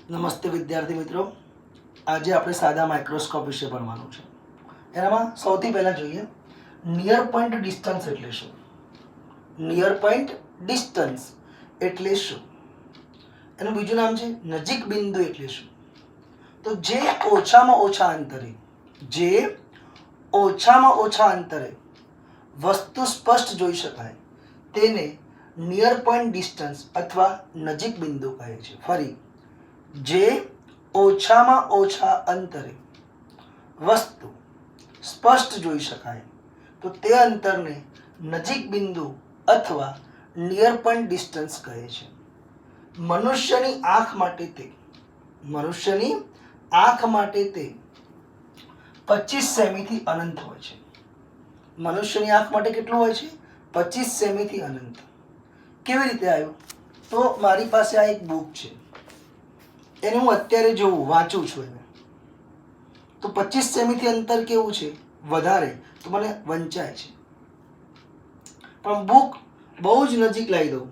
નમસ્તે વિદ્યાર્થી મિત્રો, આજે આપણે સાદા માઇક્રોસ્કોપ વિશે ભણવાનું છે. એનામાં સૌથી પહેલાં જોઈએ નિયર પોઈન્ટ ડિસ્ટન્સ એટલે શું. નિયર પોઈન્ટ ડિસ્ટન્સ એટલે શું? એનું બીજું નામ છે નજીક બિંદુ એટલે શું? તો જે ઓછામાં ઓછા અંતરે વસ્તુ સ્પષ્ટ જોઈ શકાય તેને નિયર પોઈન્ટ ડિસ્ટન્સ અથવા નજીક બિંદુ કહે છે. ફરી, જે ઓછામાં ઓછા અંતરે વસ્તુ સ્પષ્ટ જોઈ શકાય તો તે અંતરને નજીક બિંદુ અથવા નિયર પોઈન્ટ ડિસ્ટન્સ કહે છે. મનુષ્યની આંખ માટે તે 25 સેમીથી અનંત હોય છે. મનુષ્યની આંખ માટે કેટલું હોય છે? 25 સેમીથી અનંત. કેવી રીતે આવ્યું? તો મારી પાસે આ એક બુક છે, એને હું અત્યારે વાંચું છું એને, તો 25 સેમીથી અંતર કેવું છે? વધારે, તો મને વંચાય છે. પણ બુક બહુ જ નજીક લાવી દઉં,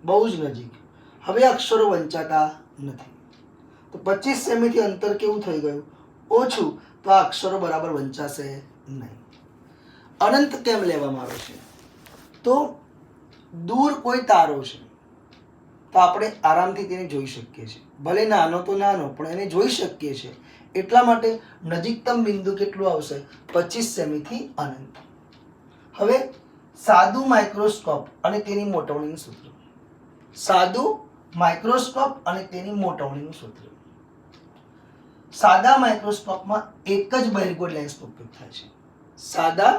બહુ જ નજીક, હવે અક્ષરો વંચાતા નથી. તો 25 સેમીથી અંતર કેવું થઈ ગયું? ઓછું. તો આ અક્ષરો બરાબર વંચાશે નહીં. અનંત કેમ લેવામાં આવે છે? તો દૂર કોઈ તારો છે તો આપણે આરામથી તેને જોઈ શકીએ છીએ, ભલે નાનો તો નાનો પણ એને જોઈ શકીએ છીએ. એટલા માટે નજીકતમ બિંદુ કેટલું આવશે? 25 સેમીથી અનંત. હવે સાદું માઇક્રોસ્કોપ અને તેની મોટવણીનું સૂત્ર. સાદું માઇક્રોસ્કોપ અને તેની મોટવણીનું સૂત્ર. સાદા માઇક્રોસ્કોપમાં એક જ બહિર્ગોળ લેન્સનો ઉપયોગ થાય છે. સાદા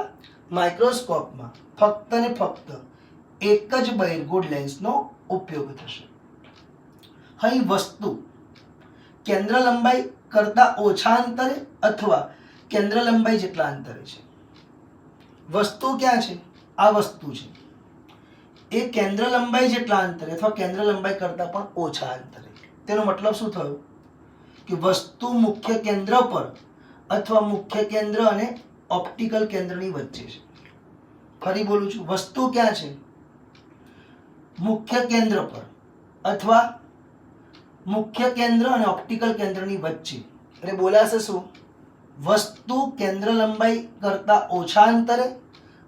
માઇક્રોસ્કોપમાં ફક્ત ને ફક્ત એક જ બહિર્ગોળ લેન્સનો ઉપયોગ થશે. અહીં વસ્તુ કેન્દ્ર લંબાઈ કરતા ઓછા અંતરે અથવા કેન્દ્ર લંબાઈ જેટલા અંતરે છે. વસ્તુ ક્યાં છે? આ વસ્તુ છે, એ કેન્દ્ર લંબાઈ જેટલા અંતરે અથવા કેન્દ્ર લંબાઈ કરતા પણ ઓછા અંતરે. તેનો મતલબ શું થયો? કે વસ્તુ મુખ્ય કેન્દ્ર પર અથવા મુખ્ય કેન્દ્ર અને ઓપ્ટિકલ કેન્દ્રની વચ્ચે છે. ફરી બોલું છું, વસ્તુ ક્યાં છે? મુખ્ય કેન્દ્ર પર અથવા મુખ્ય કેન્દ્ર અને ઓપ્ટિકલ કેન્દ્રની વચ્ચે. એટલે બોલાશે શું? વસ્તુ કેન્દ્ર લંબાઈ કરતા ઓછા અંતરે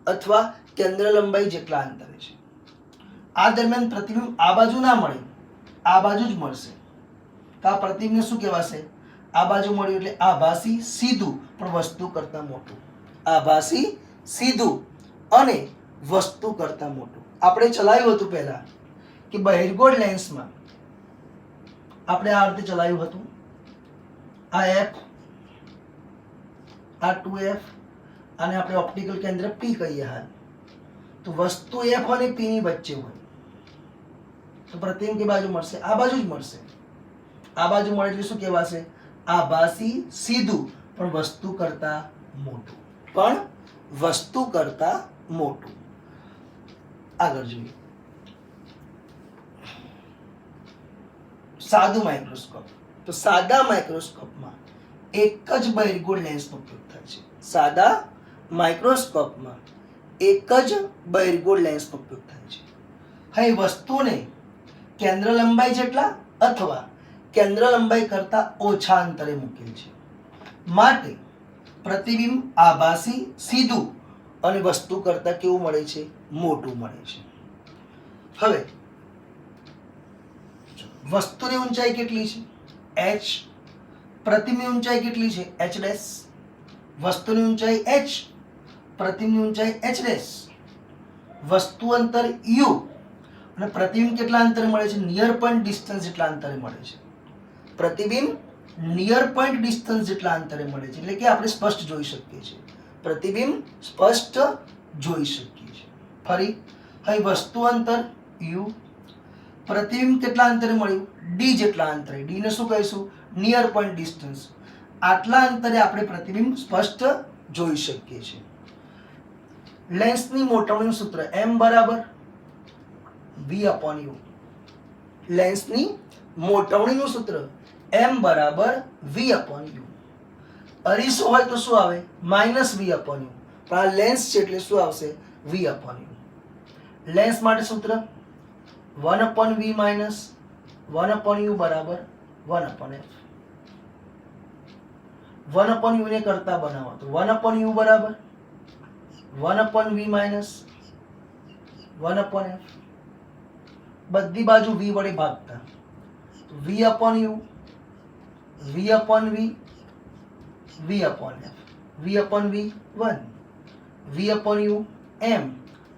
અથવા કેન્દ્ર લંબાઈ જેટલા અંતરે છે. આ દરમિયાન પ્રતિબિંબ આ બાજુ ના મળે, આ બાજુ જ મળશે. તો આ પ્રતિબિંબ શું કહેવાશે? આ બાજુ મળ્યું એટલે આભાસી સીધું પણ વસ્તુ કરતા મોટું. આભાસી સીધું અને વસ્તુ કરતા મોટું. આપણે ચલાવ્યું હતું પહેલા કે બહિર્ગોળ લેન્સમાં આપણે આ રીતે ચલાવ્યું હતું. આ F, આ 2F, અને આપણે ઓપ્ટિકલ કેન્દ્ર P કહીએ. હાલ તો વસ્તુ F અને P ની વચ્ચે હોય તો પ્રતિબિંબ કે બાજુ મળશે? આ બાજુ જ મળશે. આ બાજુ મળે એટલે શું કહેવાશે? આભાસી સીધું પણ વસ્તુ કરતા મોટું. પણ વસ્તુ કરતા મોટું. આગળ જોઈએ સાદું માઇક્રોસ્કોપ. તો સાદા માઇક્રોસ્કોપમાં એક જ બહિર્ગોળ લેન્સનો ઉપયોગ થાય છે. સાદા માઇક્રોસ્કોપમાં એક જ બહિર્ગોળ લેન્સનો ઉપયોગ થાય છે. અહીં વસ્તુને કેન્દ્ર લંબાઈ જેટલા અથવા કેન્દ્ર લંબાઈ કરતા ઓછા અંતરે મૂકેલ છે. માટે પ્રતિબિંબ આભાસી સીધું અને વસ્તુ કરતા કેવું મળે છે? મોટું મળે છે. હવે વસ્તુની ઊંચાઈ કેટલી છે? h. પ્રતિબિંબની ઊંચાઈ કેટલી છે? h dash. વસ્તુની ઊંચાઈ h, પ્રતિબિંબની ઊંચાઈ h ડેશ. વસ્તુ અંતર u અને પ્રતિબિંબ કેટલા અંતરે મળે છે? નિયર પોઈન્ટ ડિસ્ટન્સ જેટલા અંતરે મળે છે. પ્રતિબિંબ નિયર પોઈન્ટ ડિસ્ટન્સ જેટલા અંતરે મળે છે, એટલે કે આપણે સ્પષ્ટ જોઈ શકીએ છીએ. પ્રતિબિંબ સ્પષ્ટ જોઈ શકીએ છીએ. ફરી અહીં વસ્તુ અંતર u, પ્રતિબિંબ કેટલા અંતરે મળ્યું? d જેટલા અંતરે. d ને શું કહીશું? Near point distance. આટલા અંતરે આપણે પ્રતિબિંબ સ્પષ્ટ જોઈ શકીએ છીએ. લેન્સની મોટવણીનું સૂત્ર m બરાબર v/u. લેન્સની મોટવણીનું સૂત્ર m બરાબર v/u. અરીસો હોય તો શું આવે? -v/u. પણ આ લેન્સ છે એટલે શું આવશે? v/u. લેન્સ માટે સૂત્ર 1/v - 1/u બરાબર 1/f 1/u ને કરતા બનાવો તો 1/u બરાબર 1/v માઇનસ 1/f બધી બાજુ v વડે ભાગતા તો v/u v/v v/f v/v 1 v/u m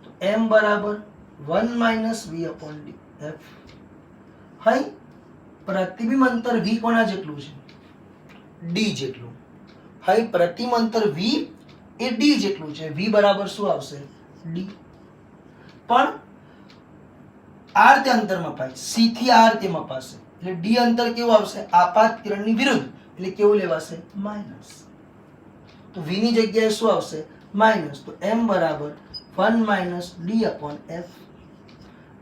તો m બરાબર 1 માઇનસ v/f હાઈ પ્રતિબિંબ અંતર v કોના જેટલું છે d જેટલું હાઈ પ્રતિબિંબ અંતર v એ d જેટલું છે v બરાબર શું આવશે d પણ r તે અંતર મપાય c થી r તે મપાશે એટલે d અંતર કેવું આવશે આપાત કિરણની વિરુદ્ધ એટલે કેવું લેવાશે માઈનસ તો v ની જગ્યાએ શું આવશે માઈનસ તો m બરાબર 1 minus d/f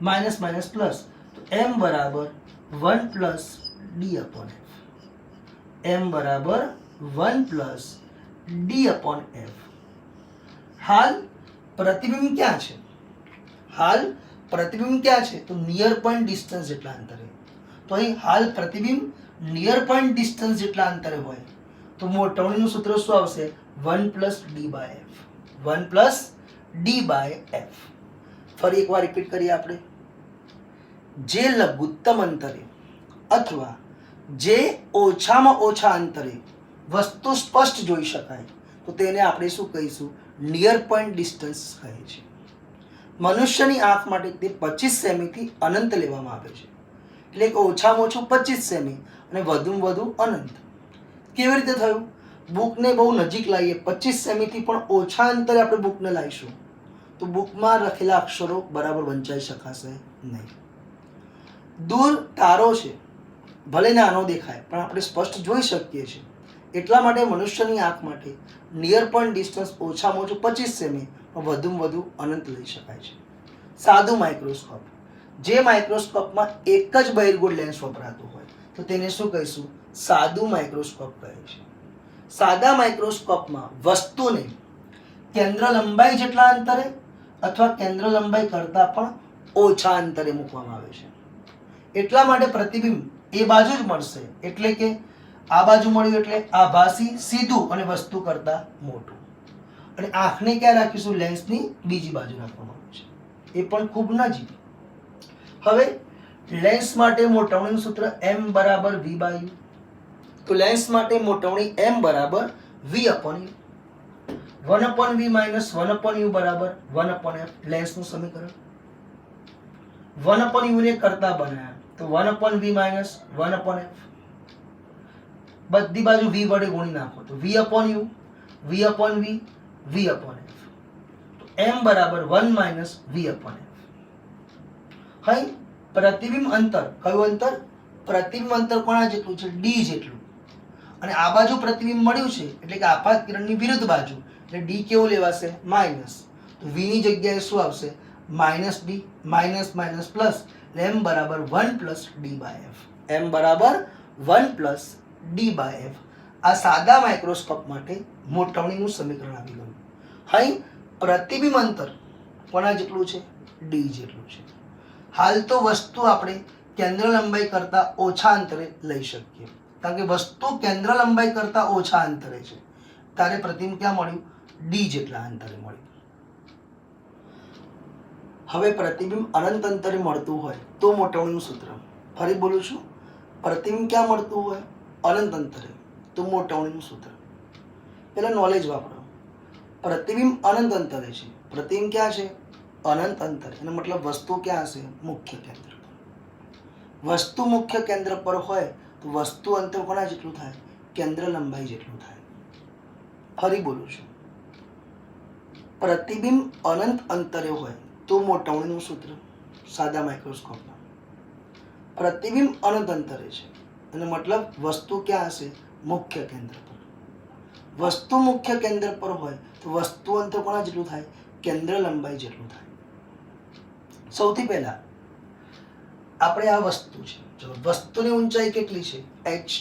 minus minus plus તો m બરાબર 1 પ્લસ d/f m બરાબર 1 પ્લસ d/f હાલ પ્રતિબિંબ ક્યાં છે હાલ પ્રતિબિંબ ક્યાં છે તો નિયર પોઈન્ટ ડિસ્ટન્સ જેટલા અંતરે તો અહીં હાલ પ્રતિબિંબ નિયર પોઈન્ટ ડિસ્ટન્સ જેટલા અંતરે હોય તો મોટવણીનું સૂત્ર શું આવશે 1 પ્લસ d/f 1 પ્લસ d/f ફરી એકવાર રિપીટ કરીએ આપણે જે લઘુત્તમ અંતરે અથવા જે ઓછામાં ઓછા અંતરે વસ્તુ સ્પષ્ટ જોઈ શકાય તો તેને આપણે શું કહીશું નિયર પોઈન્ટ ડિસ્ટન્સ કહે છે મનુષ્યની આંખ માટે તે 25 સેમીથી અનંત લેવામાં આવે છે એટલે કે ઓછામાં ઓછું 25 સેમી અને વધુમાં વધુ અનંત કેવી રીતે થયું બુકને બહુ નજીક લાવીએ 25 સેમીથી પણ ઓછા અંતરે આપણે બુકને લાવીશું તો બુકમાં લખેલા અક્ષરો બરાબર વંચાઈ શકાશે નહીં દૂર તારો છે ભલે નાનો દેખાય પણ આપણે સ્પષ્ટ જોઈ શકીએ છીએ એટલા માટે મનુષ્યની આંખ માટે નિયર પોઈન્ટ ડિસ્ટન્સ ઓછામાં ઓછું 25 સેમી પણ વધુમાં વધુ અનંત લઈ શકાય છે સાદું માઇક્રોસ્કોપ જે માઇક્રોસ્કોપમાં એક જ બહિર્ગોળ લેન્સ વપરાતું હોય તો તેને શું કહીશું સાદું માઇક્રોસ્કોપ કહે છે સાદા માઇક્રોસ્કોપમાં વસ્તુને કેન્દ્ર લંબાઈ જેટલા અંતરે અથવા કેન્દ્ર લંબાઈ કરતાં પણ ઓછા અંતરે મૂકવામાં આવે છે એટલા માટે પ્રતિબિંબ એ બાજુ જ મળશે એટલે કે આ બાજુ મળ્યું એટલે આભાસી સીધું અને વસ્તુ કરતાં મોટું અને આંખને ક્યાં રાખીશું લેન્સની બીજી બાજુ રાખવામાં આવે છે એ પણ ખૂબ નજીક હવે લેન્સ માટે મોટવણીનું સૂત્ર m બરાબર v/u તો લેન્સ માટે મોટવણી m બરાબર v/u 1/v માઇનસ 1/u બરાબર 1/f લેન્સનું સમીકરણ 1/u ને કરતા બનાવ્યા તો 1/v માઇનસ 1/f બધી બાજુ v વડે ગુણી નાખો તો v/u v/v v/f તો m બરાબર 1 માઇનસ v/f અહીં પ્રતિબિંબ અંતર કયું અંતર પ્રતિબિંબ અંતર કોના જેટલું છે d જેટલું અને આ બાજુ પ્રતિબિંબ મળ્યું છે એટલે કે આપાત કિરણની વિરુદ્ધ બાજુ એટલે d કેવું લેવાશે માઈનસ તો v ની જગ્યાએ શું આવશે minus d minus minus plus m બરાબર 1 પ્લસ d/f m બરાબર 1 પ્લસ d/f આ સાદા માઇક્રોસ્કોપ માટે મોટવણીનું સમીકરણ આવી ગયું અહીં પ્રતિબિંબ અંતર કોના જેટલું છે d જેટલું છે હાલ તો વસ્તુ આપણે કેન્દ્ર લંબાઈ કરતાં ઓછા અંતરે લઈ શકીએ કારણ કે વસ્તુ કેન્દ્ર લંબાઈ કરતાં ઓછા અંતરે છે ત્યારે પ્રતિબિંબ ક્યાં મળ્યું d જેટલા અંતરે મળ્યું હવે પ્રતિબિંબ અનંત અંતરે મળતું હોય તો મોટવણીનું સૂત્ર ફરી બોલું છું પ્રતિબિંબ ક્યાં મળતું હોય અનંત અંતરે તો મોટવણીનું સૂત્ર પહેલા નોલેજ વાપરો પ્રતિબિંબ અનંત અંતરે છે પ્રતિબિંબ ક્યાં છે અનંત અંતરે એનો મતલબ વસ્તુ ક્યાં હશે મુખ્ય કેન્દ્ર પર વસ્તુ મુખ્ય કેન્દ્ર પર હોય તો વસ્તુ અંતર કોના જેટલું થાય કેન્દ્ર લંબાઈ જેટલું થાય ફરી બોલું છું પ્રતિબિંબ અનંત અંતરે હોય તો મોટવણીનું સૂત્ર સાદા માઇક્રોસ્કોપમાં પ્રતિબિંબ અનંત અંતરે છે એનો મતલબ વસ્તુ ક્યાં હશે મુખ્ય કેન્દ્ર પર વસ્તુ મુખ્ય કેન્દ્ર પર હોય તો વસ્તુ અંતર કોના જેટલું થાય કેન્દ્ર લંબાઈ જેટલું થાય સૌથી પહેલા આપણે આ વસ્તુ છે ચલો વસ્તુની ઊંચાઈ કેટલી છે h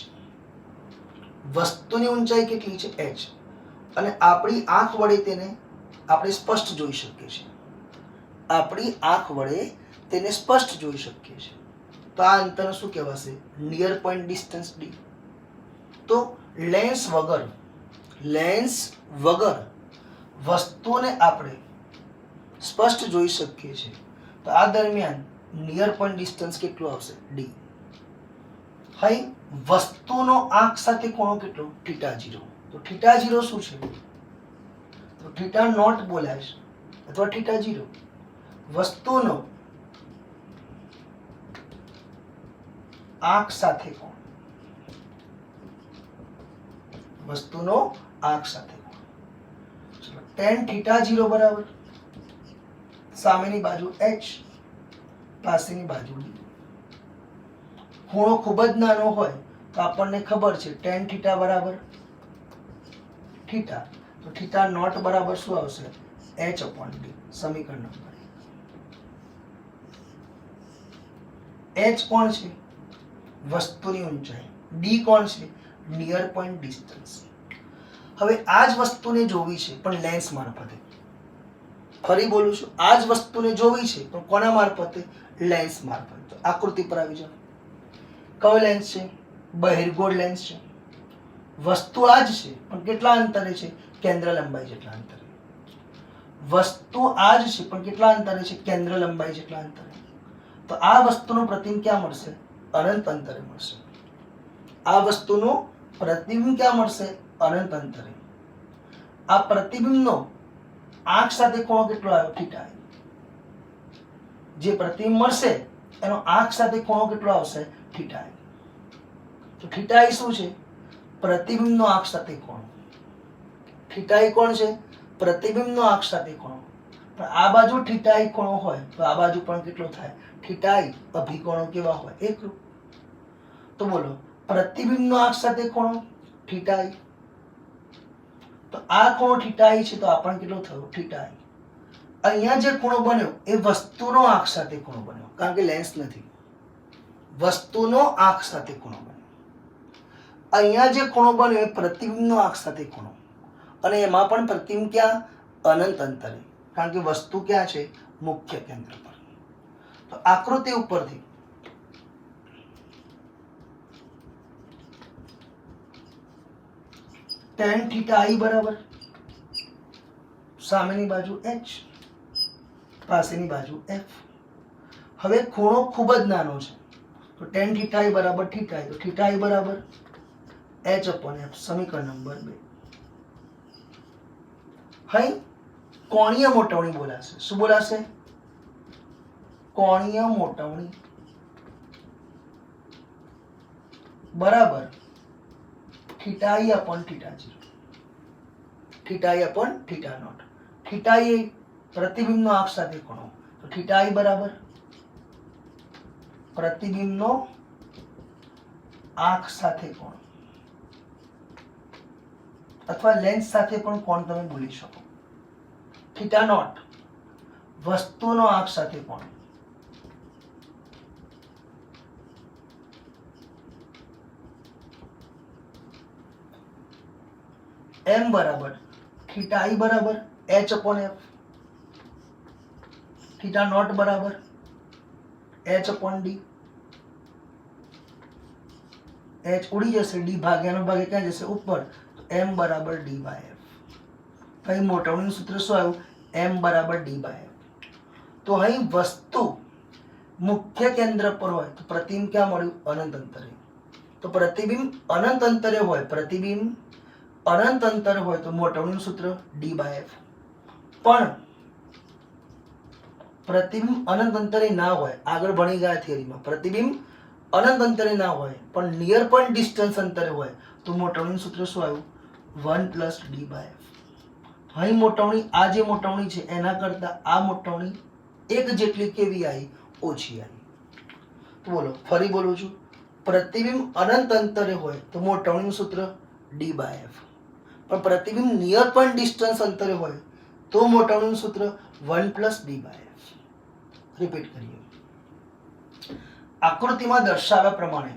વસ્તુની ઊંચાઈ કેટલી છે h અને આપણી આંખ વડે તેને આપણે સ્પષ્ટ જોઈ શકીએ છીએ આપણી આંખ વડે તેને સ્પષ્ટ જોઈ શકીએ છીએ તો આ અંતર શું કહેવાશે? Near point distance D. તો લેન્સ વગર વસ્તુને આપણે સ્પષ્ટ જોઈ શકીએ છીએ. તો આ દરમિયાન નિયર પોઈન્ટ ડિસ્ટન્સ કેટલું આવશે? ડી. હવે વસ્તુનો આંખ સાથે ખૂણો કેટલો? θ0. તો θ0 શું છે? તો θ0 બોલાય છે અથવા θ0. વસ્તુનો આંખ સાથે કોણ? વસ્તુનો આંખ સાથે કોણ? ચલો tan θ0 બરાબર સામેની બાજુ h, પાસેની બાજુ d. ખૂણો ખૂબ જ નાનો હોય તો આપણને ખબર છે tan θ બરાબર θ. તો θ0 બરાબર શું આવશે? h/d. સમીકરણ નંબર 1. h કોણ છે? વસ્તુની ઊંચાઈ. ડી કોણ છે? Near point distance. હવે આ જ વસ્તુને જોવી છે પણ લેન્સ મારફતે. ફરી બોલું છું, આ જ વસ્તુને જોવી છે પણ કોના મારફતે? લેન્સ મારફતે. તો આકૃતિ પર આવી જાઓ. કયો લેન્સ છે? બહિર્ગોળ લેન્સ છે. વસ્તુ આ જ છે પણ કેટલા અંતરે છે? કેન્દ્ર લંબાઈ જેટલા અંતરે. વસ્તુ આ જ છે પણ કેટલા અંતરે છે? કેન્દ્ર લંબાઈ જેટલા અંતરે. તો આ વસ્તુનું પ્રતિબિંબ ક્યાં મળશે? અનંત અંતરે મળશે. આ વસ્તુનું પ્રતિબિંબ ક્યાં મળશે? અનંત અંતરે. આ પ્રતિબિંબનો આંખ સાથે ખૂણો કેટલો આવ્યો? θ. જે પ્રતિબિંબ મળશે એનો આંખ સાથે ખૂણો કેટલો આવશે? θ. તો θ શું છે? પ્રતિબિંબનો આંખ સાથે ખૂણો. θ કોણ છે? પ્રતિબિંબનો આંખ સાથે ખૂણો. પણ આ બાજુ θ ખૂણો હોય તો આ બાજુ પણ કેટલો થાય? θ અભિકોણો કેવા હોય? એકરૂપ. તો બોલો, પ્રતિબિંબનો આંખ સાથે ખૂણો θ. તો આ ખૂણો θ છે તો આ પણ કેટલો થયો? θ. અહીંયા જે ખૂણો બન્યો એ વસ્તુનો આંખ સાથે ખૂણો બન્યો, કારણ કે લેન્સ નથી. વસ્તુનો આંખ સાથે ખૂણો બન્યો. અહીંયા જે ખૂણો બન્યો એ પ્રતિબિંબનો આંખ સાથે ખૂણો, અને એમાં પણ પ્રતિબિંબ ક્યાં? અનંત અંતરે, કારણ કે વસ્તુ ક્યાં છે? મુખ્ય કેન્દ્ર પર. તો આકૃતિ ઉપરથી tan θ i બરાબર સામેની બાજુ h, પાસેની બાજુ f. હવે ખૂણો ખૂબ જ નાનો છે તો tan θ i બરાબર θ i. તો θ i બરાબર h/f. સમીકરણ નંબર 2. હવે કોણીય મોટવણી બોલાશે. શું બોલાશે? કોણીય મોટવણી બરાબર θi/θ0. θi/θ0. θ એ પ્રતિબિંબનો આંખ સાથે ખૂણો. તો θ i બરાબર પ્રતિબિંબનો આંખ સાથે કોણ, અથવા લેન્સ સાથે પણ કોણ તમે બોલી શકો. θ0 વસ્તુનો આંખ સાથે કોણ. m બરાબર θ i બરાબર h/f. θ0 બરાબર h/d. h ઉડી જશે, d ભાગ્યાનો ભાગે ક્યાં જશે? ઉપર. તો m બરાબર d/f. અહીં મોટવણીનું સૂત્ર શું આવ્યું? m બરાબર d/f. તો અહીં વસ્તુ મુખ્ય કેન્દ્ર પર હોય તો પ્રતિબિંબ ક્યાં મળ્યું? અનંત અંતરે. તો પ્રતિબિંબ અનંત અંતરે હોય, પ્રતિબિંબ અનંત અંતરે હોય તો મોટવણીનું સૂત્ર d/f. પણ પ્રતિબિંબ અનંત અંતરે ના હોય, આગળ ભણી ગયા થિયરીમાં, પ્રતિબિંબ અનંત અંતરે ના હોય પણ નિયર પોઈન્ટ ડિસ્ટન્સ અંતરે હોય તો મોટવણીનું સૂત્ર શું આવ્યું? 1 + d/f. અહીં મોટવણી, આ જે મોટવણી છે એના કરતા આ મોટવણી એક જેટલી કેવી આવી? ઓછી આવી. તો બોલો, ફરી બોલું છું, પ્રતિબિંબ અનંત અંતરે હોય તો મોટવણીનું સૂત્ર d/f. પણ પ્રતિબિંબ નિયર પોઈન્ટ ડિસ્ટન્સ અંતરે હોય તો મોટવણીનું સૂત્ર 1 + d/f. રિપીટ કરીએ. આકૃતિમાં દર્શાવ્યા પ્રમાણે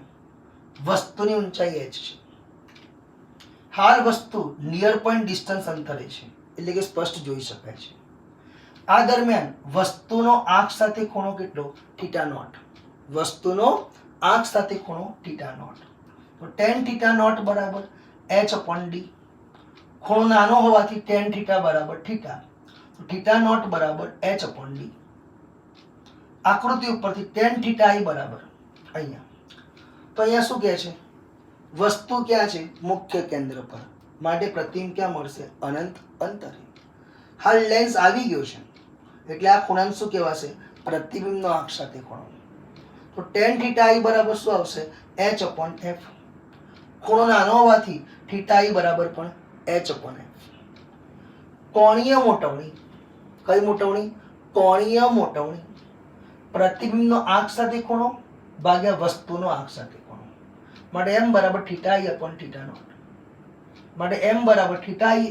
વસ્તુની ઊંચાઈ h છે. હાલ વસ્તુ નિયર પોઈન્ટ ડિસ્ટન્સ અંતરે છે, એટલે કે સ્પષ્ટ જોઈ શકાય છે. આ દરમિયાન વસ્તુનો આંખ સાથે ખૂણો કેટલો? θ0. વસ્તુનો આંખ સાથે ખૂણો થીટા નોટ. તો tan થીટા નોટ બરાબર h upon d. ખૂણો નાનો હોવાથી tan થીટા બરાબર થીટા. તો થીટા નોટ બરાબર h upon d. આકૃતિ ઉપરથી tan થીટા i બરાબર અહીંયા. તો અહીંયા શું કહે છે? વસ્તુ ક્યાં છે? મુખ્ય કેન્દ્ર પર. માટે પ્રતિબિંબ ક્યાં મળશે? અનંત અંતરે. હાલ લેન્સ આવી ગયો છે એટલે આ ખૂણાને શું કહેવાશે? પ્રતિબિંબનો આંખ સાથે ખૂણો. તો tan થીટા i બરાબર શું આવશે? h upon f. ખૂણો નાનો હોવાથી થીટા i બરાબર પણ h upon f. કોણીય મોટવણી. કઈ મોટવણી? કોણીય મોટવણી. પ્રતિબિંબનો આંખ સાથે ખૂણો ભાગ્યા વસ્તુનો આંખ સાથે ખૂણો. માટે m બરાબર theta i upon theta naught. માટે m બરાબર theta i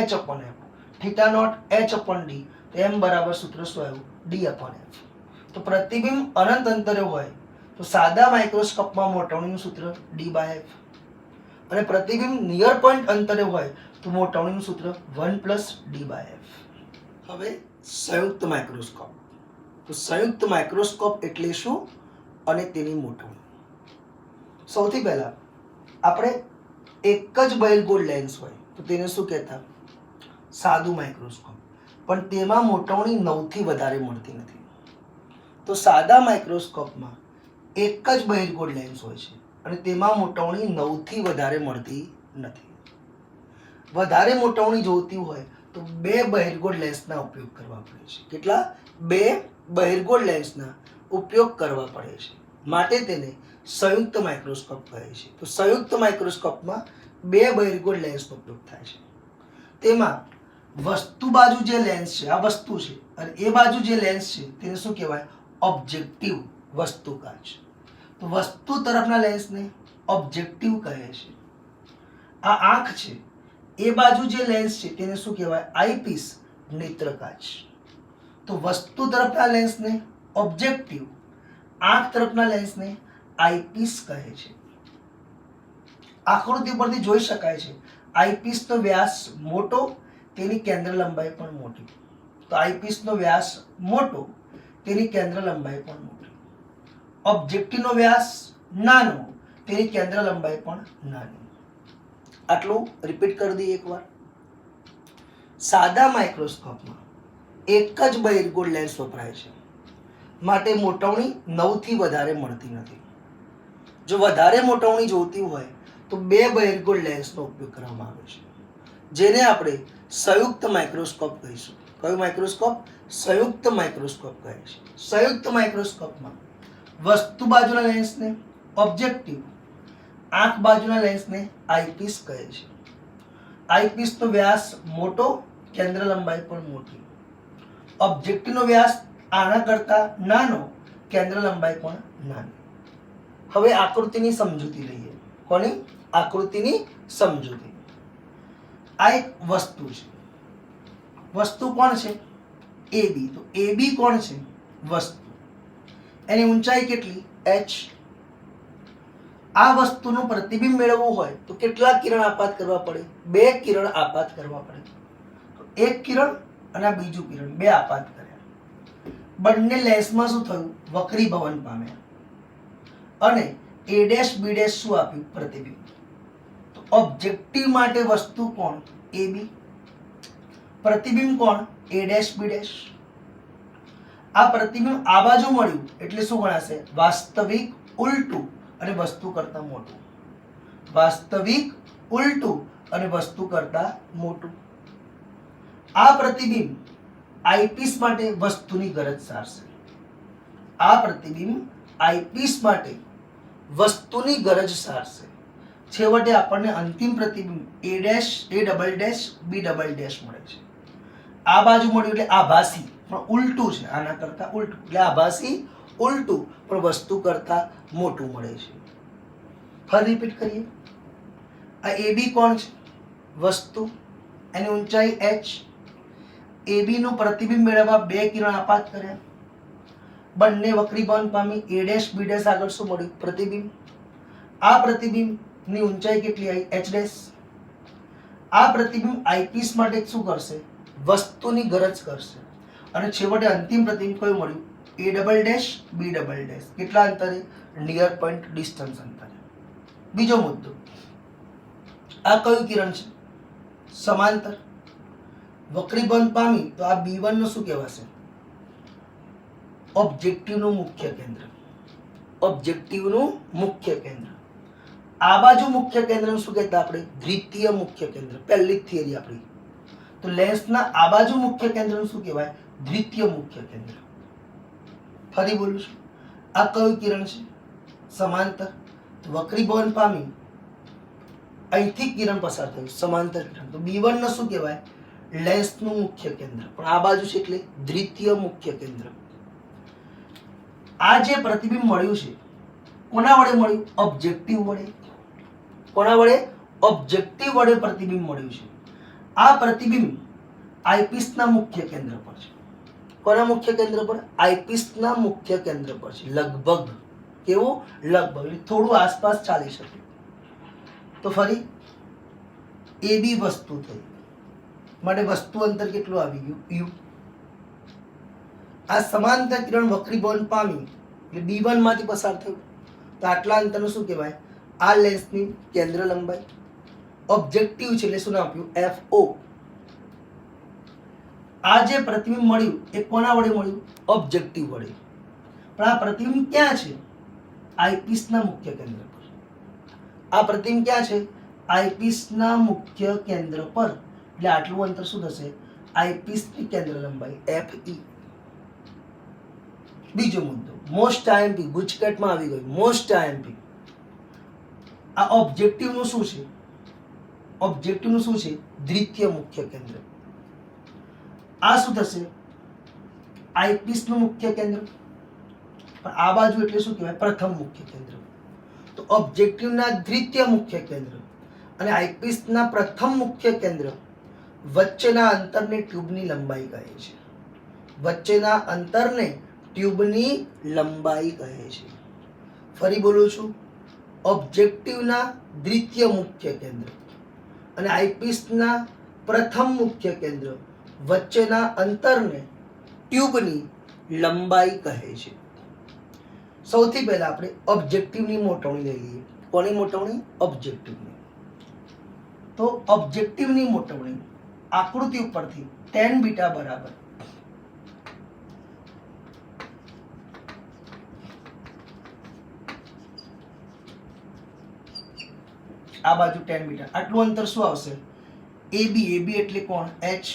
h upon f. Theta naught h upon d. તો m બરાબર સૂત્ર શું આવ્યું? d upon f. તો પ્રતિબિંબ અનંત અંતરે હોય તો સાદા માઇક્રોસ્કોપમાં મોટવણીનું સૂત્ર d by f. અને પ્રતિબિંબ નિયર પોઈન્ટ અંતરે હોય તો મોટવણીનું સૂત્ર 1 plus d by f. હવે સંયુક્ત માઇક્રોસ્કોપ. તો સંયુક્ત માઇક્રોસ્કોપ એટલે શું અને તેની મોટવણી? સૌથી પહેલા આપણે એક જ બહિર્ગોળ લેન્સ હોય તો તેને શું કહેતા? સાદું માઇક્રોસ્કોપ. પણ તેમાં મોટવણી 9 થી વધારે મળતી નથી. તો સાદા માઇક્રોસ્કોપમાં એક જ બહિર્ગોળ લેન્સ હોય છે અને તેમાં મોટવણી 9 થી વધારે મળતી નથી. વધારે મોટવણી જોઈતી હોય તો 2 બહિર્ગોળ લેન્સના ઉપયોગ કરવા પડે છે. કેટલા? 2 બહિર્ગોળ લેન્સના ઉપયોગ કરવા પડે છે. માટે તેને સંયુક્ત માઇક્રોસ્કોપ કહે છે. તો સંયુક્ત માઇક્રોસ્કોપમાં 2 બહિર્ગોળ લેન્સનો ઉપયોગ થાય છે. તેમાં વસ્તુ બાજુ જે લેન્સ છે આ વસ્તુ છે અને એ બાજુ જે લેન્સ છે તેને શું કહેવાય? ઓબ્જેક્ટિવ વસ્તુ કાચ. તો વસ્તુ તરફના લેન્સને ઓબ્જેક્ટિવ કહે છે. આ આંખ છે એ બાજુ જે લેન્સ છે તેને શું કહેવાય? આઈપીસ નેત્ર કાચ. તો વસ્તુ તરફના લેન્સને ઓબ્જેક્ટિવ, આંખ તરફના લેન્સને આઈપીસ કહે છે. આકૃતિ પરથી જોઈ શકાય છે આઈપીસનો વ્યાસ મોટો, તેની કેન્દ્ર લંબાઈ પણ મોટી. તો આઈપીસનો વ્યાસ મોટો, તેની કેન્દ્ર લંબાઈ પણ મોટી. ઓબ્જેક્ટિવનો વ્યાસ નાનો, તેની કેન્દ્ર લંબાઈ પણ નાની. આટલું રિપીટ કરી દઈએ એકવાર. સાદા માઇક્રોસ્કોપમાં એક જ બહિર્ગોળ લેન્સ વપરાય છે માટે મોટવણી 9 થી વધારે મળતી નથી. જો વધારે મોટવણી જોઈતી હોય તો 2 બહિર્ગોળ લેન્સનો ઉપયોગ કરવામાં આવે છે જેને આપણે સંયુક્ત માઇક્રોસ્કોપ કહીશું. કયું માઇક્રોસ્કોપ? સંયુક્ત માઇક્રોસ્કોપ કહે છે. સંયુક્ત માઇક્રોસ્કોપમાં વસ્તુ બાજુના લેન્સને ઓબ્જેક્ટિવ, આંખ બાજુના લેન્સને આઈપીસ કહે છે. આઈપીસનો વ્યાસ મોટો, કેન્દ્ર લંબાઈ પણ મોટી. ઓબ્જેક્ટિવનો વ્યાસ આના કરતા નાનો, કેન્દ્ર લંબાઈ પણ નાની. હવે આકૃતિની સમજૂતી લઈએ. કોની? આકૃતિની સમજૂતી. આ એક વસ્તુ છે. વસ્તુ કોણ છે? AB. તો AB કોણ છે? વસ્તુ. એની ઊંચાઈ કેટલી? h. આ વસ્તુનું પ્રતિબિંબ મેળવવું હોય તો કેટલા કિરણ આપાત કરવા પડે? 2 કિરણ આપાત કરવા પડે. તો એક કિરણ અને આ બીજું કિરણ, 2 આપાત કર્યા. બંને લેન્સમાં શું થયું? વક્રીભવન પામ્યા અને a' b' શું આપ્યું? પ્રતિબિંબ. તો ઓબ્જેક્ટિવ માટે વસ્તુ કોણ? AB. પ્રતિબિંબ કોણ? a' b'. આ પ્રતિબિંબ આ બાજુ મળ્યું એટલે શું ગણાશે? વાસ્તવિક ઉલટું અને વસ્તુ કરતા મોટું. વાસ્તવિક ઉલટું અને વસ્તુ કરતા મોટું. આ પ્રતિબિંબ આઈપીસ માટે વસ્તુની ગરજ સારશે. આ પ્રતિબિંબ આઈપીસ માટે વસ્તુની ગરજ સારશે. છેવટે આપણને અંતિમ પ્રતિબિંબ a', a', b', મળે છે. આ બાજુ મળ્યું એટલે આભાસી પણ ઉલટું છે, આના કરતા ઉલટું. એટલે આભાસી ઉલટું પણ વસ્તુ કરતા મોટું મળે છે. ફરી રિપીટ કરીએ. આ AB કોણ છે? વસ્તુ. એની ઊંચાઈ h. AB નું પ્રતિબિંબ મેળવવા 2 કિરણ આપાત કર્યા. બંને વક્રીભવન પામી. a' b' આગળ શું મળ્યું? પ્રતિબિંબ. આ પ્રતિબિંબની ઊંચાઈ કેટલી આવી? h'. આ પ્રતિબિંબ આઈપીસ માટે શું કરશે? વસ્તુની ગરજ કરશે અને છેવટે અંતિમ પ્રતિબિંબ કયું મળ્યું? A double dash B double dash કેટલા અંતરે નિયર પોઈન્ટ ડિસ્ટન્સ અંતરે. બીજો મુદ્દો, આ કયું કિરણ છે સમાંતર, વક્રીભવન પામી તો આ B1 નું શું કહેવાશે ઓબ્જેક્ટિવ નું મુખ્ય કેન્દ્ર. ઓબ્જેક્ટિવ નું મુખ્ય કેન્દ્ર. આ બાજુ મુખ્ય કેન્દ્રનું શું કહેતા આપણે દ્વિતીય મુખ્ય કેન્દ્ર. પહેલી થિયરી આપણી. તો લેન્સના આ બાજુ મુખ્ય કેન્દ્રનું શું કહેવાય દ્વિતીય મુખ્ય કેન્દ્ર. ફરી બોલું છું, આ કયું કિરણ છે સમાંતર, તો વક્રીભવન પામી અહીંથી કિરણ પસાર થયું સમાંતર કિરણ, તો B1 નું શું કહેવાય લેન્સનું મુખ્ય કેન્દ્ર, પણ આ બાજુ છે એટલે દ્વિતીય મુખ્ય કેન્દ્ર. આ જે પ્રતિબિંબ મળ્યું છે કોના વડે મળ્યું ઓબ્જેક્ટિવ વડે. કોના વડે ઓબ્જેક્ટિવ વડે પ્રતિબિંબ મળ્યું છે. આ પ્રતિબિંબ આઈપીસના મુખ્ય કેન્દ્ર પર છે. કોના મુખ્ય કેન્દ્ર પર આઈપીસના મુખ્ય કેન્દ્ર પર છે. લગભગ કેવું લગભગ થોડું આસપાસ ચાલી શકે. તો ફરી AB વસ્તુ થઈ માટે વસ્તુ અંતર કેટલું આવી ગયું U. આ સમાંતર કિરણ વક્રીભવન પામી એટલે B1 માંથી પસાર થયું તો આટલા અંતરનું શું કહેવાય આ લેન્સની કેન્દ્ર લંબાઈ. ઓબ્જેક્ટિવ છે એટલે શું નામ આપ્યું FO. આ જે પ્રતિબિંબ મળ્યું એ કોના વડે મળ્યું ઓબ્જેક્ટિવ વડે, પણ આ પ્રતિબિંબ ક્યાં છે આઈપીસના મુખ્ય કેન્દ્ર પર. આ પ્રતિબિંબ ક્યાં છે આઈપીસના મુખ્ય કેન્દ્ર પર, એટલે આટલું અંતર શું થશે આઈપીસની કેન્દ્ર લંબાઈ FE. બીજો મુદ્દો મોસ્ટ આઈએમપી ગુજકેટમાં આવી ગયું મોસ્ટ આઈએમપી. આ ઓબ્જેક્ટિવ નું શું છે ઓબ્જેક્ટિવ નું શું છે દ્વિતીય મુખ્ય કેન્દ્ર. આ શું થશે આઈપીસ નું મુખ્ય કેન્દ્ર, પણ આ બાજુ એટલે શું કહેવાય પ્રથમ મુખ્ય કેન્દ્ર. તો ઓબ્જેક્ટિવ ના દ્વિતીય મુખ્ય કેન્દ્ર અને આઈપીસ ના પ્રથમ મુખ્ય કેન્દ્ર વચ્ચેના અંતરને ટ્યુબની લંબાઈ કહે છે. વચ્ચેના અંતરને ટ્યુબની લંબાઈ કહે છે. ફરી બોલું છું, ઓબ્જેક્ટિવના દ્વિતીય મુખ્ય કેન્દ્ર અને આઈપીસના પ્રથમ મુખ્ય કેન્દ્ર વચ્ચેના અંતરને ટ્યુબની લંબાઈ કહે છે. સૌથી પહેલા આપણે ઓબ્જેક્ટિવની મોટવણી લઈ લઈએ. કોની મોટવણી ઓબ્જેક્ટિવની. તો ઓબ્જેક્ટિવની મોટવણી આકૃતિ ઉપરથી tan બીટા બરાબર આ બાજુ tan બીટા આટલું અંતર શું આવશે AB. AB એટલે કોણ H.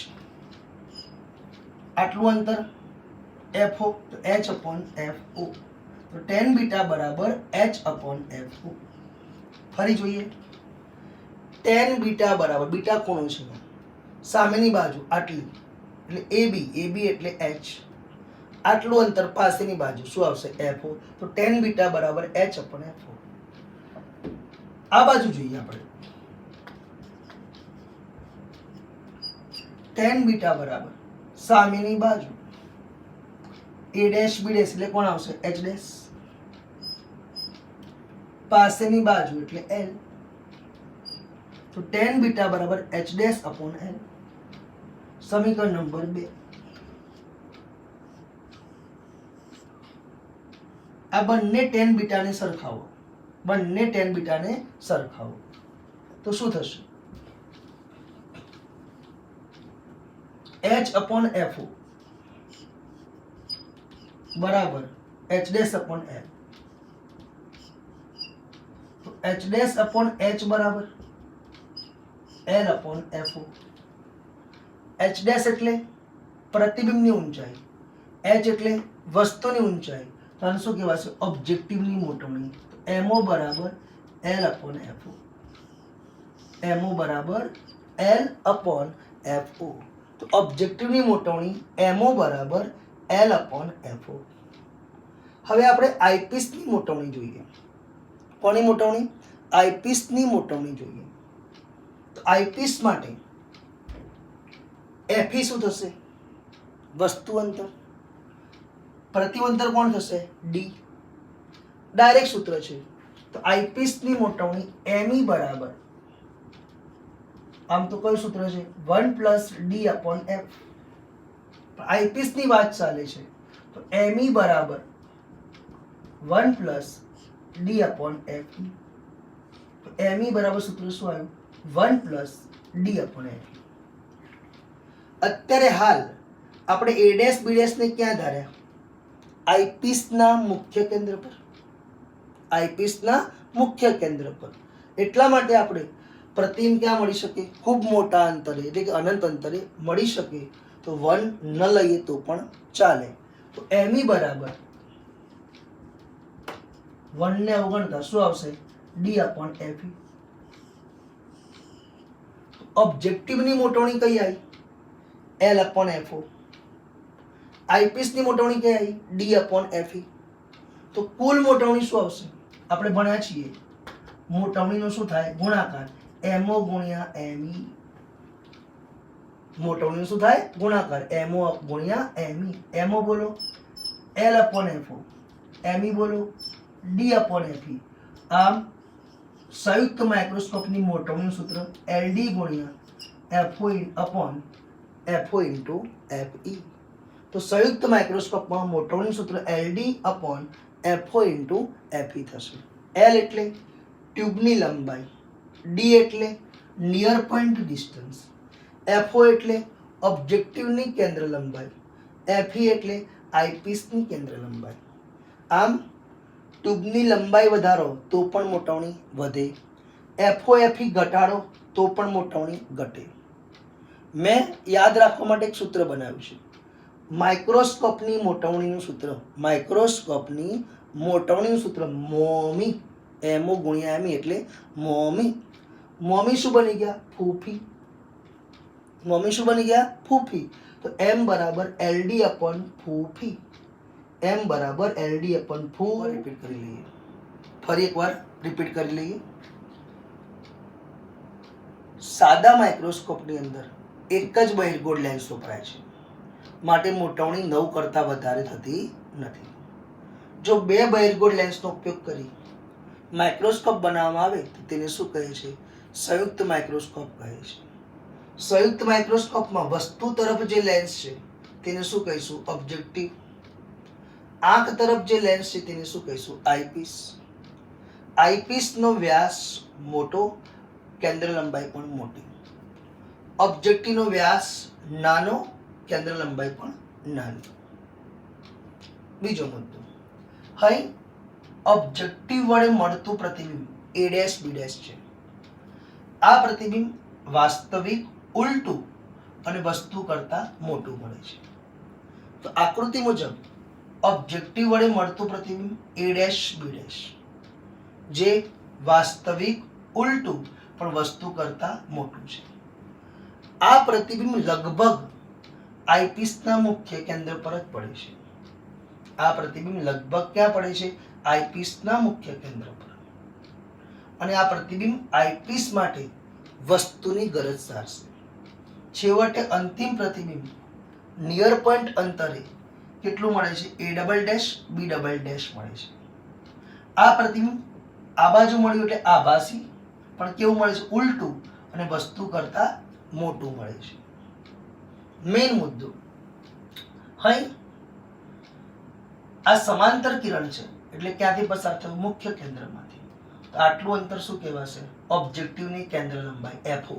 આટલું અંતર FO તો H/FO. તો tan બીટા બરાબર H/FO. ફરી જોઈએ tan બીટા બરાબર બીટા કોણ છે સામેની બાજુ આટલી એટલે AB. AB એટલે H. આટલું અંતર પાસેની બાજુ શું આવશે FO. તો tan બીટા બરાબર H/FO. આ બાજુ જોઈએ આપણે tan બીટા બરાબર સામેની બાજુ A ડેશ B ડેશ એટલે કોણ આવશે H ડેશ. પાસેની બાજુ એટલે L. તો tan બીટા બરાબર H ડેશ અપોન L. સમીકરણ નંબર 2. આ બંને tan બીટાને સરખાવો. બંને tan બીટાને સરખાવો તો શું થશે H/FO બરાબર H ડેશ અપોન L. તો H ડેશ અપોન H બરાબર L/FO. H ડેશ એટલે પ્રતિબિંબની ઊંચાઈ, H એટલે વસ્તુની ઊંચાઈ, તો આને શું કહેવાશે ઓબ્જેક્ટિવની મોટવણી. MO બરાબર L/FO. MO બરાબર L/FO. તો ઓબ્જેક્ટિવની મોટવણી MO બરાબર L/FO. હવે આપણે આઈપીસની મોટવણી જોઈએ. કોની મોટવણી આઈપીસની મોટવણી જોઈએ. તો આઈપીસ માટે FE શું થશે વસ્તુ અંતર, પ્રતિબિંબ અંતર કોણ થશે D. ડાયરેક્ટ સૂત્ર છે. તો આઈપીસની મોટવણી ME બરાબર આમ તો કયું સૂત્ર છે 1 + D/F. આઈપીસની વાત ચાલે છે તો ME બરાબર 1 પ્લસ D અપોન FE. તો ME બરાબર સૂત્ર શું આવ્યું? 1 પ્લસ D અપોન FE. અત્યારે હાલ આપણે A ડેશ B ડેશ ને ક્યાં ધાર્યા? આઈપીસના મુખ્ય કેન્દ્ર પર. આઈપીસના મુખ્ય કેન્દ્ર પર. એટલા માટે આપણે પ્રતિબિંબ ક્યાં મળી શકે? ખૂબ મોટા અંતરે એટલે કે અનંત અંતરે મળી શકે. તો 1 ન લઈએ તો પણ ચાલે. તો ME બરાબર 1 ને અવગણતા શું આવશે? D upon FE. ઓબ્જેક્ટિવની મોટવણી કઈ આવી? L upon FO. આઈપીસની મોટવણી કઈ આવી? D upon FE. તો કુલ મોટવણી શું આવશે? આપણે ભણ્યા છીએ મોટવણીનો શું થાય? ગુણાકાર. MO ગુણ્યા ME. મોટવણીનો શું થાય? ગુણાકાર. MO ગુણ્યા ME. MO બોલો L અપોન FO. ME બોલો D અપોન FE. આમ સંયુક્ત માઇક્રોસ્કોપની મોટવણીનું સૂત્ર LD ગુણ્યા FO upon FO into FE. તો સંયુક્ત માઇક્રોસ્કોપમાં મોટવણીનું સૂત્ર LD upon FO into FE થશે. L એટલે ટ્યુબની લંબાઈ, D એટલે નિયર પોઈન્ટ ડિસ્ટન્સ, FO એટલે ઓબ્જેક્ટિવની કેન્દ્ર લંબાઈ, FE એટલે આઈપીસની કેન્દ્ર લંબાઈ. આમ ટ્યુબની લંબાઈ વધારો તો પણ મોટવણી વધે, FO FE ઘટાડો તો પણ મોટવણી ઘટે. મેં યાદ રાખવા માટે એક સૂત્ર બનાવ્યું છે. માઇક્રોસ્કોપની મોટવણીનું સૂત્ર, માઇક્રોસ્કોપની મોટવણીનું સૂત્ર મોમી, MO ગુણ્યા ME એટલે મોમી. મોમી શું બની ગયા? ફૂફી. મોમી શું બની ગયા? ફૂફી. તો M બરાબર LD અપોન ફૂફી. M બરાબર LD અપોન ફૂ. રિપીટ કરી લઈએ. ફરી એકવાર રિપીટ કરી લઈએ. સાદા માઇક્રોસ્કોપની અંદર એક જ બહિર્ગોળ લેન્સ વપરાય છે, માટે મોટવણી 9 કરતાં વધારે થતી નથી. જો બે બહિર્ગોળ લેન્સનો ઉપયોગ કરી માઇક્રોસ્કોપ બનાવવામાં આવે તો તેને શું કહે છે? સંયુક્ત માઇક્રોસ્કોપ કહે છે. સંયુક્ત માઇક્રોસ્કોપમાં વસ્તુ તરફ જે લેન્સ છે તેને શું કહીશું? ઓબ્જેક્ટિવ. આંખ તરફ જે લેન્સ છે તેને શું કહીશું? આઈપીસ. આઈપીસનો વ્યાસ મોટો, કેન્દ્ર લંબાઈ પણ મોટી. ઓબ્જેક્ટિવનો વ્યાસ નાનો, કેન્દ્ર લંબાઈ પણ નાની. બીજો મુદ્દો, અહીં ઓબ્જેક્ટિવ વડે મળતું પ્રતિબિંબ A ડેશ B ડેશ છે. આ પ્રતિબિંબ વાસ્તવિક, ઉલટું અને વસ્તુ કરતાં મોટું મળે છે. તો આકૃતિ મુજબ ઓબ્જેક્ટિવ વડે મળતું પ્રતિબિંબ A ડેશ B ડેશ જે વાસ્તવિક, ઉલટું પણ વસ્તુ કરતાં મોટું છે. આ પ્રતિબિંબ લગભગ આઈપીસના મુખ્ય કેન્દ્ર પર જ પડે છે. આ પ્રતિબિંબ લગભગ ક્યાં પડે છે? આઈપીસના મુખ્ય કેન્દ્ર પર. અને આ પ્રતિબિંબ આઈપીસ માટે વસ્તુની ગરજ સારશે. છેવટે અંતિમ પ્રતિબિંબ નિયર પોઈન્ટ અંતરે કેટલું મળે છે? A double dash B double dash મળે છે. આ પ્રતિબિંબ આ બાજુ મળ્યું એટલે આભાસી, પણ કેવું મળે છે? ઉલટું અને વસ્તુ કરતાં મોટું મળે છે. મેઇન મુદ્દો, અહીં આ સમાંતર કિરણ છે એટલે ક્યાંથી પસાર થયું? મુખ્ય કેન્દ્રમાંથી. તો આટલું અંતર શું કહેવાશે? ઓબ્જેક્ટિવની કેન્દ્ર લંબાઈ FO.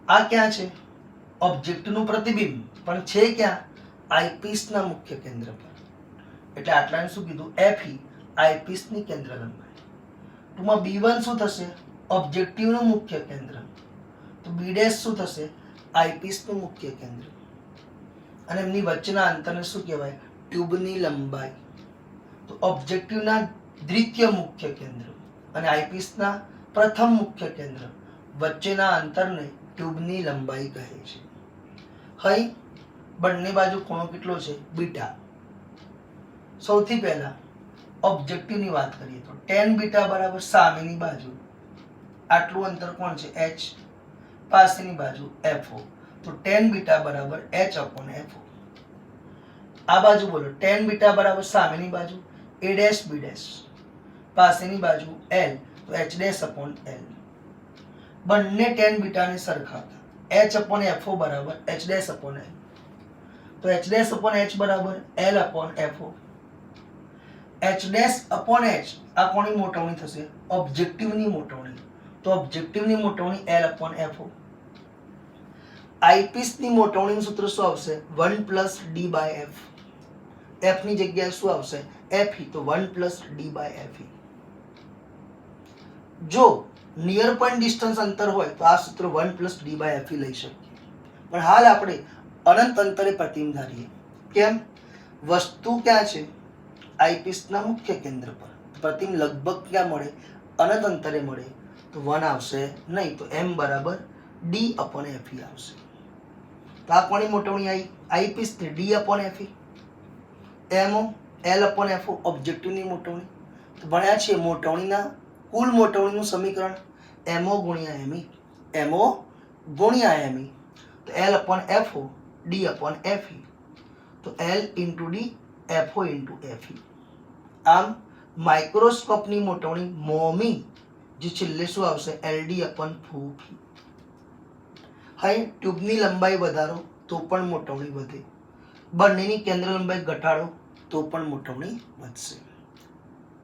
આ ક્યાં છે? ઓબ્જેક્ટનું પ્રતિબિંબ, પણ છે ક્યાં? આઈપીસના મુખ્ય કેન્દ્ર પર. એટલે આટલાને શું કીધું? FE, આઈપીસની કેન્દ્ર લંબાઈ. ટૂંકમાં B1 શું થશે? ઓબ્જેક્ટિવનું મુખ્ય કેન્દ્ર. તો B ડેશ શું થશે? આઈપીસનું મુખ્ય કેન્દ્ર. અને એમની વચ્ચેના અંતરને શું કહેવાય? ટ્યુબની લંબાઈ. તો ઓબ્જેક્ટિવના દ્વિતીય મુખ્ય કેન્દ્ર અને આઈપીસના પ્રથમ મુખ્ય કેન્દ્ર વચ્ચેના અંતરને ટ્યુબની લંબાઈ કહે છે. અહીં બંને બાજુ ખૂણો કેટલો છે? બીટા. સૌથી પહેલા ઓબ્જેક્ટિવની વાત કરીએ તો tan બીટા બરાબર સામેની બાજુ, આટલું અંતર કોણ છે? H. પાસેની બાજુ FO. તો tan બીટા બરાબર H અપોન FO. આ બાજુ બોલો tan બીટા બરાબર સામેની બાજુ A ડેશ B ડેશ, પાસેની બાજુ L, તો H ડેશ અપોન L. બંને tan બીટાને સરખાવતા H અપોન FO બરાબર H ડેશ અપોન L. તો h ડેશ અપોન h બરાબર l upon fo. h dash upon h આ કોની મોટવણી થશે? ઓબ્જેક્ટિવની મોટવણી. તો ઓબ્જેક્ટિવની મોટવણી l અપોન fo. આઈપીસની મોટવણીનું સૂત્ર શું આવશે? 1 plus d by f. f ની જગ્યાએ શું આવશે? fe. તો 1 પ્લસ d બાય fe. જો નિયર પોઈન્ટ ડિસ્ટન્સ અંતર હોય તો આ સૂત્ર 1 પ્લસ d બાય fe લઈ શકીએ, પણ હાલ આપણે અનંત અંતરે પ્રતિમ ધારીએ. કેમ? વસ્તુ ક્યાં છે? આઈપીસના મુખ્ય કેન્દ્ર પર. પ્રતિમ લગભગ ક્યાં મળે? અનંત અંતરે મળે. તો 1 આવશે નહીં, તો m બરાબર d અપોન fe આવશે. તો આ કોની મોટવણી આવી? આઈપીસની d upon fe. mo l upon fo ઓબ્જેક્ટિવની મોટવણી. તો ભણ્યા છે મોટવણીના કુલ મોટવણીનું સમીકરણ mo ગુણ્યા me. mo ગુણ્યા me. તો l upon fo d upon fe. તો l into d fo into fe. આમ માઇક્રોસ્કોપની મોટવણી મોમી, જે છેલ્લે શું આવશે? ld અપોન ફૂફી. હવે ટ્યુબની લંબાઈ વધારો તો પણ મોટવણી વધે, બંનેની કેન્દ્ર લંબાઈ ઘટાડો તો પણ મોટવણી વધશે.